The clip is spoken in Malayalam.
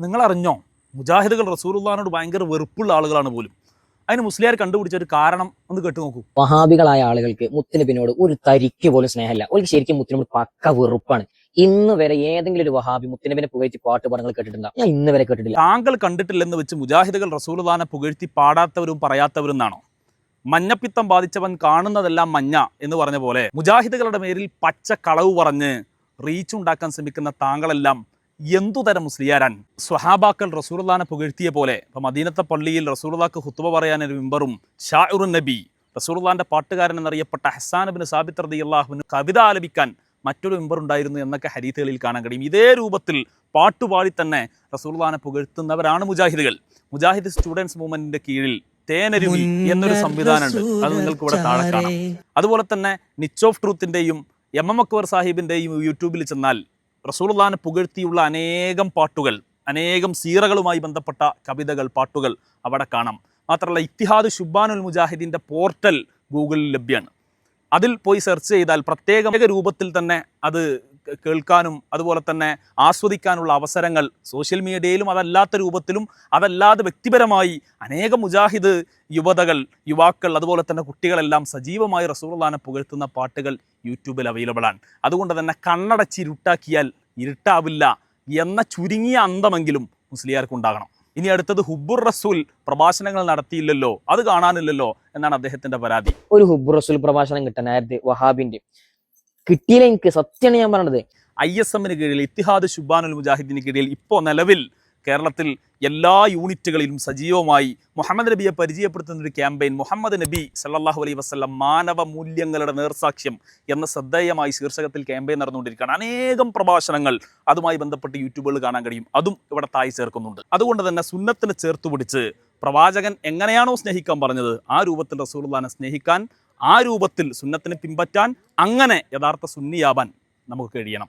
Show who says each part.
Speaker 1: നിങ്ങളറിഞ്ഞോ, മുജാഹിദുകൾ റസൂലുള്ളാഹിനോട് ഭയങ്കര വെറുപ്പുള്ള ആളുകളാണ് പോലും. അതിന് മുസ്ലിയാർ കണ്ടുപിടിച്ച ഒരു കാരണം ഒന്ന് കേട്ടു നോക്കൂ.
Speaker 2: വഹാബികളായ ആളുകൾക്ക് മുത്തുനബിനോട് ഒരു തരിക്ക് പോലും സ്നേഹമില്ല. ഒരു ശരിക്കും മുത്തുനബിനോട് പക്ക വെറുപ്പാണ്. ഇന്ന് വരെ ഏതെങ്കിലും ഒരു വഹാബി മുത്തുനബിനെ പുകഴ്ത്തി പാട്ട് പാടങ്ങൾ കേട്ടിട്ടുണ്ടോ? ഞാൻ ഇന്ന് വരെ കേട്ടിട്ടില്ല.
Speaker 1: താങ്കൾ കണ്ടിട്ടില്ലെന്ന് വെച്ച് മുജാഹിദുകൾ റസൂലുള്ളാഹിനെ പുകഴ്ത്തി പാടാത്തവരും പറയാത്തവരും എന്നാണോ? മഞ്ഞപ്പിത്തം ബാധിച്ചവൻ കാണുന്നതെല്ലാം മഞ്ഞ എന്ന് പറഞ്ഞ പോലെ മുജാഹിദുകളുടെ പേരിൽ പച്ച കളവ് പറഞ്ഞ് റീച്ച് ഉണ്ടാക്കാൻ ശ്രമിക്കുന്ന താങ്കളെല്ലാം എന്തുതരം മുസ്ലിയാരാൻ? സ്വഹാബാക്കൾ റസൂലുള്ളാഹിനെ പുകഴ്ത്തിയ പോലെ ഇപ്പൊ മദീനത്തെ പള്ളിയിൽ റസൂലുള്ളാഹിക്ക് ഖുത്ബ പറയാനൊരു മിമ്പറും ഷാഇറുൻ നബി റസൂലുള്ളാഹിന്റെ പാട്ടുകാരൻ എന്നറിയപ്പെട്ട ഹസ്സാൻ ഇബ്നു സാബിത്ത് റളിയല്ലാഹു അൻഹു കവിത ആലപിക്കാൻ മറ്റൊരു മിമ്പർ ഉണ്ടായിരുന്നു എന്നൊക്കെ ഹദീസുകളിൽ കാണാൻ കഴിയും. ഇതേ രൂപത്തിൽ പാട്ടുപാടി തന്നെ റസൂലുള്ളാഹിനെ പുകഴ്ത്തുന്നവരാണ് മുജാഹിദുകൾ. മുജാഹിദ് സ്റ്റുഡൻസ് മൂവ്മെന്റിന്റെ കീഴിൽ തേനരുവി എന്നൊരു സംവിധാനമുണ്ട്. അത് നിങ്ങൾക്ക് ഇവിടെ താഴെ കാണാം. അതുപോലെ തന്നെ നിച്ച് ഓഫ് ട്രൂത്തിന്റെയും എം അക്ബർ സാഹിബിന്റെയും യൂട്യൂബിൽ ചെന്നാൽ റസൂലുള്ളാഹിനെ പുകഴ്ത്തിയുള്ള അനേകം പാട്ടുകൾ, അനേകം സീറകളുമായി ബന്ധപ്പെട്ട കവിതകൾ, പാട്ടുകൾ അവിടെ കാണാം. മാത്രമല്ല ഇത്തിഹാദ് ശുബ്ബാനുൽ മുജാഹിദിൻ്റെ പോർട്ടൽ ഗൂഗിളിൽ ലഭ്യമാണ്. അതിൽ പോയി സെർച്ച് ചെയ്താൽ പ്രത്യേക രൂപത്തിൽ തന്നെ അത് കേൾക്കാനും അതുപോലെ തന്നെ ആസ്വദിക്കാനുള്ള അവസരങ്ങൾ സോഷ്യൽ മീഡിയയിലും അതല്ലാത്ത രൂപത്തിലും അതല്ലാതെ വ്യക്തിപരമായി അനേകം മുജാഹിദ് യുവതകൾ, യുവാക്കൾ, അതുപോലെ തന്നെ കുട്ടികളെല്ലാം സജീവമായി റസൂലുള്ളാഹിനെ പുകഴ്ത്തുന്ന പാട്ടുകൾ യൂട്യൂബിൽ അവൈലബിൾ ആണ്. അതുകൊണ്ട് തന്നെ കണ്ണടച്ച് ഇരുട്ടാക്കിയാൽ ഇരുട്ടാവില്ല എന്ന ചുരുങ്ങിയ അന്തമെങ്കിലും മുസ്ലിയാർക്കുണ്ടാകണം. ഇനി അടുത്തത് ഹുബ്ബുർ റസൂൽ പ്രഭാഷണങ്ങൾ നടത്തിയില്ലല്ലോ, അത് കാണാനില്ലല്ലോ എന്നാണ് അദ്ദേഹത്തിന്റെ പരാതി.
Speaker 2: ഒരു ഹുബ്ബുർ റസൂൽ പ്രഭാഷണം കിട്ടാനായിരുന്നു വഹാബിന്റെ കിട്ടിയില്ല. എനിക്ക് സത്യമാണ് ഞാൻ പറഞ്ഞത്.
Speaker 1: ISM കീഴിൽ ഇത്തിഹാദ് ശുബ്ബാനുൽ മുജാഹിദിന് കീഴിൽ ഇപ്പോൾ നിലവിൽ കേരളത്തിൽ എല്ലാ യൂണിറ്റുകളിലും സജീവമായി മുഹമ്മദ് നബിയെ പരിചയപ്പെടുത്തുന്ന ഒരു ക്യാമ്പയിൻ, മുഹമ്മദ് നബി സല്ലല്ലാഹു അലൈഹി വസല്ലം മാനവ മൂല്യങ്ങളുടെ നേർസാക്ഷ്യം എന്ന ശ്രദ്ധേയമായി ശീർഷകത്തിൽ ക്യാമ്പയിൻ നടന്നുകൊണ്ടിരിക്കുകയാണ്. അനേകം പ്രഭാഷണങ്ങൾ അതുമായി ബന്ധപ്പെട്ട് യൂട്യൂബുകളിൽ കാണാൻ കഴിയും. അതും ഇവിടെ തായി ചേർക്കുന്നുണ്ട്. അതുകൊണ്ട് തന്നെ സുന്നത്തിന് ചേർത്ത് പിടിച്ച് പ്രവാചകൻ എങ്ങനെയാണോ സ്നേഹിക്കാൻ പറഞ്ഞത് ആ രൂപത്തിൽ റസൂലുള്ളാഹിനെ സ്നേഹിക്കാൻ, ആ രൂപത്തിൽ സുന്നത്തിനെ പിൻപറ്റാൻ, അങ്ങനെ യഥാർത്ഥ സുന്നിയാവാൻ നമുക്ക് കഴിയണം.